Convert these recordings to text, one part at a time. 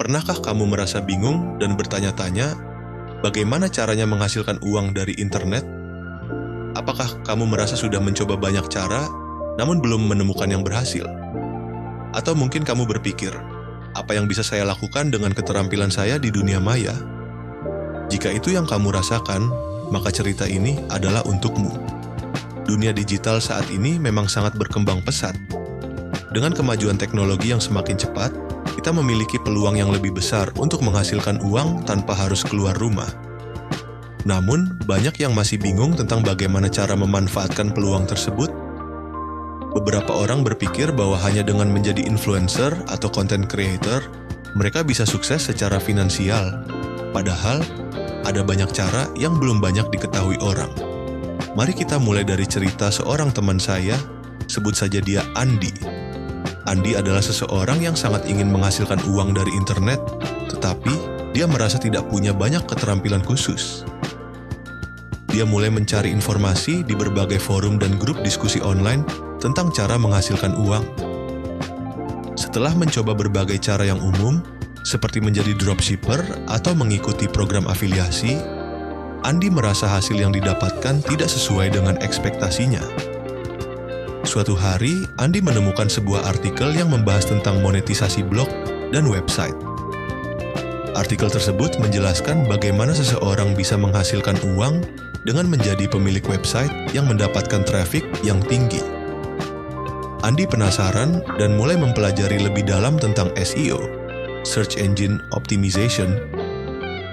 Pernahkah kamu merasa bingung dan bertanya-tanya, bagaimana caranya menghasilkan uang dari internet? Apakah kamu merasa sudah mencoba banyak cara, namun belum menemukan yang berhasil? Atau mungkin kamu berpikir, apa yang bisa saya lakukan dengan keterampilan saya di dunia maya? Jika itu yang kamu rasakan, maka cerita ini adalah untukmu. Dunia digital saat ini memang sangat berkembang pesat. Dengan kemajuan teknologi yang semakin cepat, kita memiliki peluang yang lebih besar untuk menghasilkan uang tanpa harus keluar rumah. Namun, banyak yang masih bingung tentang bagaimana cara memanfaatkan peluang tersebut. Beberapa orang berpikir bahwa hanya dengan menjadi influencer atau content creator, mereka bisa sukses secara finansial. Padahal, ada banyak cara yang belum banyak diketahui orang. Mari kita mulai dari cerita seorang teman saya, sebut saja dia Andi. Andi adalah seseorang yang sangat ingin menghasilkan uang dari internet, tetapi dia merasa tidak punya banyak keterampilan khusus. Dia mulai mencari informasi di berbagai forum dan grup diskusi online tentang cara menghasilkan uang. Setelah mencoba berbagai cara yang umum, seperti menjadi dropshipper atau mengikuti program afiliasi, Andi merasa hasil yang didapatkan tidak sesuai dengan ekspektasinya. Suatu hari, Andi menemukan sebuah artikel yang membahas tentang monetisasi blog dan website. Artikel tersebut menjelaskan bagaimana seseorang bisa menghasilkan uang dengan menjadi pemilik website yang mendapatkan traffic yang tinggi. Andi penasaran dan mulai mempelajari lebih dalam tentang SEO, Search Engine Optimization,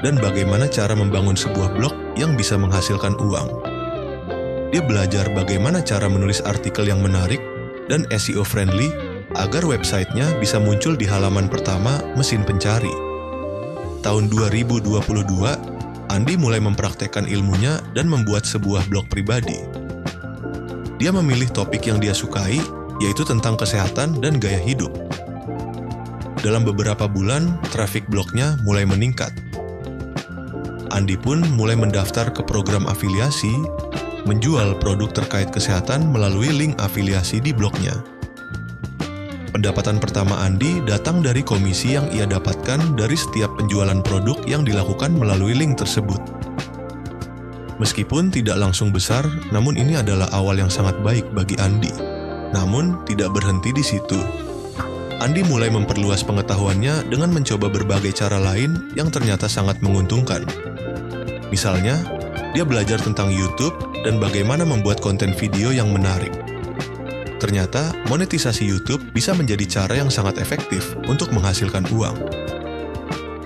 dan bagaimana cara membangun sebuah blog yang bisa menghasilkan uang. Dia belajar bagaimana cara menulis artikel yang menarik dan SEO friendly agar websitenya bisa muncul di halaman pertama mesin pencari. Tahun 2022, Andi mulai mempraktekkan ilmunya dan membuat sebuah blog pribadi. Dia memilih topik yang dia sukai, yaitu tentang kesehatan dan gaya hidup. Dalam beberapa bulan, traffic blognya mulai meningkat. Andi pun mulai mendaftar ke program afiliasi, menjual produk terkait kesehatan melalui link afiliasi di blognya. Pendapatan pertama Andi datang dari komisi yang ia dapatkan dari setiap penjualan produk yang dilakukan melalui link tersebut. Meskipun tidak langsung besar, namun ini adalah awal yang sangat baik bagi Andi. Namun, tidak berhenti di situ. Andi mulai memperluas pengetahuannya dengan mencoba berbagai cara lain yang ternyata sangat menguntungkan. Misalnya, dia belajar tentang YouTube dan bagaimana membuat konten video yang menarik. Ternyata, monetisasi YouTube bisa menjadi cara yang sangat efektif untuk menghasilkan uang.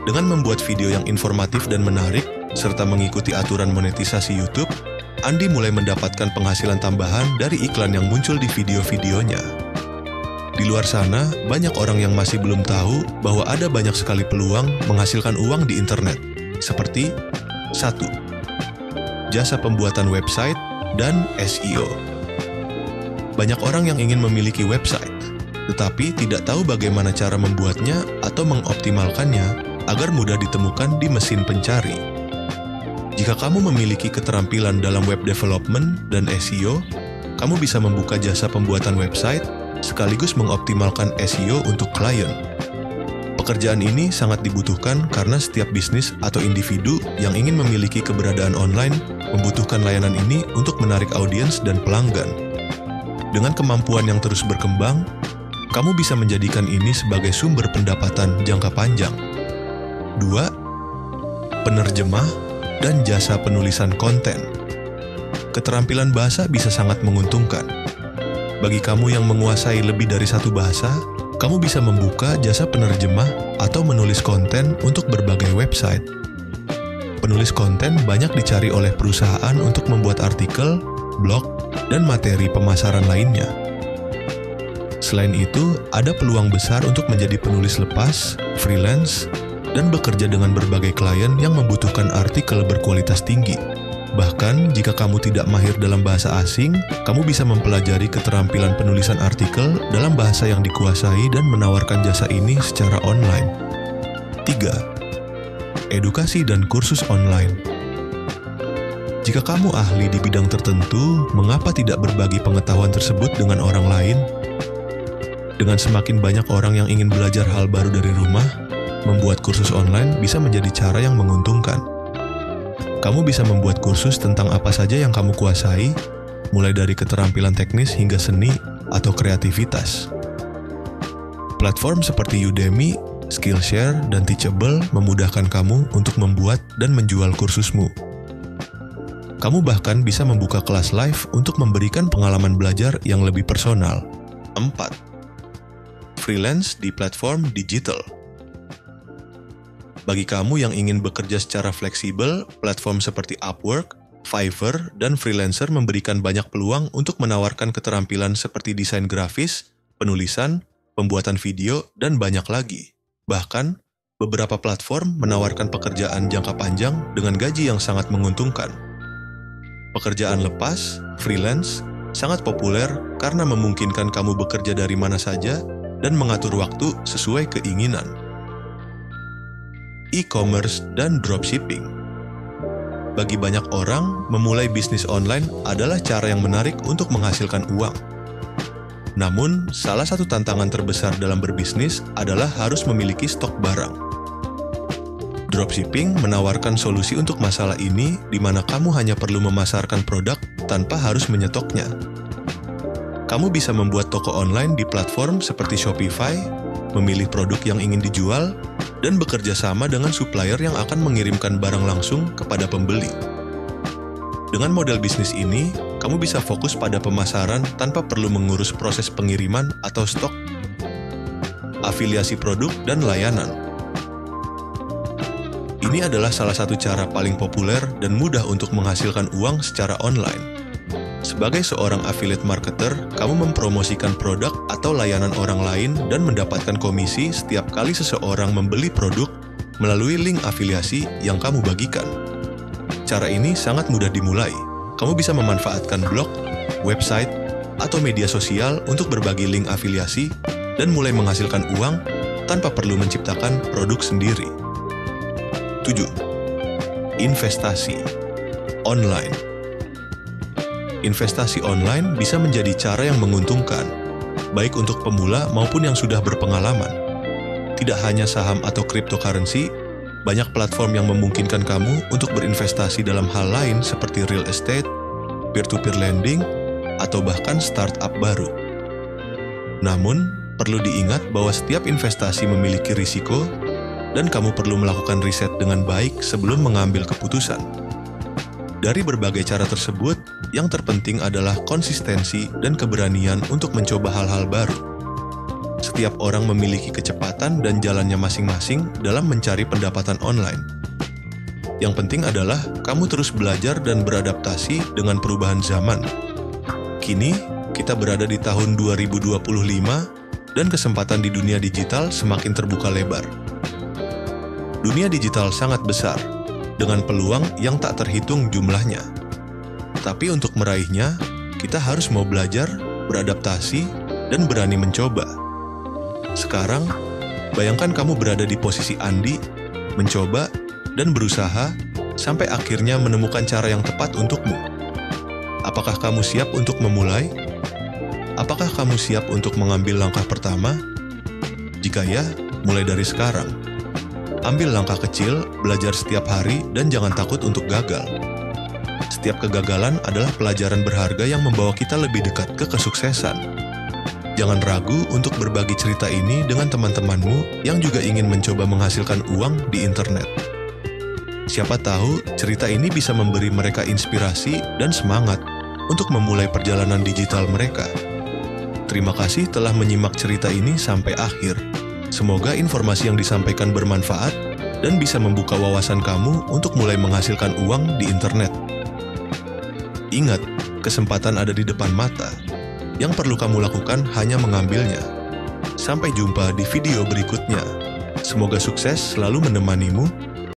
Dengan membuat video yang informatif dan menarik, serta mengikuti aturan monetisasi YouTube, Andi mulai mendapatkan penghasilan tambahan dari iklan yang muncul di video-videonya. Di luar sana, banyak orang yang masih belum tahu bahwa ada banyak sekali peluang menghasilkan uang di internet, seperti 1. Jasa pembuatan website dan SEO. Banyak orang yang ingin memiliki website, tetapi tidak tahu bagaimana cara membuatnya atau mengoptimalkannya agar mudah ditemukan di mesin pencari. Jika kamu memiliki keterampilan dalam web development dan SEO, kamu bisa membuka jasa pembuatan website sekaligus mengoptimalkan SEO untuk klien. Pekerjaan ini sangat dibutuhkan karena setiap bisnis atau individu yang ingin memiliki keberadaan online membutuhkan layanan ini untuk menarik audiens dan pelanggan. Dengan kemampuan yang terus berkembang, kamu bisa menjadikan ini sebagai sumber pendapatan jangka panjang. 2. Penerjemah dan jasa penulisan konten. Keterampilan bahasa bisa sangat menguntungkan. Bagi kamu yang menguasai lebih dari satu bahasa, kamu bisa membuka jasa penerjemah atau menulis konten untuk berbagai website. Penulis konten banyak dicari oleh perusahaan untuk membuat artikel, blog, dan materi pemasaran lainnya. Selain itu, ada peluang besar untuk menjadi penulis lepas, freelance, dan bekerja dengan berbagai klien yang membutuhkan artikel berkualitas tinggi. Bahkan, jika kamu tidak mahir dalam bahasa asing, kamu bisa mempelajari keterampilan penulisan artikel dalam bahasa yang dikuasai dan menawarkan jasa ini secara online. 3. Edukasi dan kursus online. Jika kamu ahli di bidang tertentu, mengapa tidak berbagi pengetahuan tersebut dengan orang lain? Dengan semakin banyak orang yang ingin belajar hal baru dari rumah, membuat kursus online bisa menjadi cara yang menguntungkan. Kamu bisa membuat kursus tentang apa saja yang kamu kuasai, mulai dari keterampilan teknis hingga seni atau kreativitas. Platform seperti Udemy, Skillshare, dan Teachable memudahkan kamu untuk membuat dan menjual kursusmu. Kamu bahkan bisa membuka kelas live untuk memberikan pengalaman belajar yang lebih personal. 4. Freelance di platform digital. Bagi kamu yang ingin bekerja secara fleksibel, platform seperti Upwork, Fiverr, dan Freelancer memberikan banyak peluang untuk menawarkan keterampilan seperti desain grafis, penulisan, pembuatan video, dan banyak lagi. Bahkan, beberapa platform menawarkan pekerjaan jangka panjang dengan gaji yang sangat menguntungkan. Pekerjaan lepas, freelance, sangat populer karena memungkinkan kamu bekerja dari mana saja dan mengatur waktu sesuai keinginan. E-commerce dan dropshipping. Bagi banyak orang, memulai bisnis online adalah cara yang menarik untuk menghasilkan uang. Namun, salah satu tantangan terbesar dalam berbisnis adalah harus memiliki stok barang. Dropshipping menawarkan solusi untuk masalah ini di mana kamu hanya perlu memasarkan produk tanpa harus menyetoknya. Kamu bisa membuat toko online di platform seperti Shopify, memilih produk yang ingin dijual, dan bekerja sama dengan supplier yang akan mengirimkan barang langsung kepada pembeli. Dengan model bisnis ini, kamu bisa fokus pada pemasaran tanpa perlu mengurus proses pengiriman atau stok, afiliasi produk, dan layanan. Ini adalah salah satu cara paling populer dan mudah untuk menghasilkan uang secara online. Sebagai seorang affiliate marketer, kamu mempromosikan produk atau layanan orang lain dan mendapatkan komisi setiap kali seseorang membeli produk melalui link afiliasi yang kamu bagikan. Cara ini sangat mudah dimulai. Kamu bisa memanfaatkan blog, website, atau media sosial untuk berbagi link afiliasi dan mulai menghasilkan uang tanpa perlu menciptakan produk sendiri. 7. Investasi online. Investasi online bisa menjadi cara yang menguntungkan, baik untuk pemula maupun yang sudah berpengalaman. Tidak hanya saham atau cryptocurrency, banyak platform yang memungkinkan kamu untuk berinvestasi dalam hal lain seperti real estate, peer-to-peer lending, atau bahkan startup baru. Namun, perlu diingat bahwa setiap investasi memiliki risiko, dan kamu perlu melakukan riset dengan baik sebelum mengambil keputusan. Dari berbagai cara tersebut, yang terpenting adalah konsistensi dan keberanian untuk mencoba hal-hal baru. Setiap orang memiliki kecepatan dan jalannya masing-masing dalam mencari pendapatan online. Yang penting adalah kamu terus belajar dan beradaptasi dengan perubahan zaman. Kini, kita berada di tahun 2025 dan kesempatan di dunia digital semakin terbuka lebar. Dunia digital sangat besar, dengan peluang yang tak terhitung jumlahnya. Tapi untuk meraihnya, kita harus mau belajar, beradaptasi, dan berani mencoba. Sekarang, bayangkan kamu berada di posisi Andi, mencoba, dan berusaha sampai akhirnya menemukan cara yang tepat untukmu. Apakah kamu siap untuk memulai? Apakah kamu siap untuk mengambil langkah pertama? Jika ya, mulai dari sekarang. Ambil langkah kecil, belajar setiap hari, dan jangan takut untuk gagal. Setiap kegagalan adalah pelajaran berharga yang membawa kita lebih dekat ke kesuksesan. Jangan ragu untuk berbagi cerita ini dengan teman-temanmu yang juga ingin mencoba menghasilkan uang di internet. Siapa tahu cerita ini bisa memberi mereka inspirasi dan semangat untuk memulai perjalanan digital mereka. Terima kasih telah menyimak cerita ini sampai akhir. Semoga informasi yang disampaikan bermanfaat dan bisa membuka wawasan kamu untuk mulai menghasilkan uang di internet. Ingat, kesempatan ada di depan mata. Yang perlu kamu lakukan hanya mengambilnya. Sampai jumpa di video berikutnya. Semoga sukses selalu menemanimu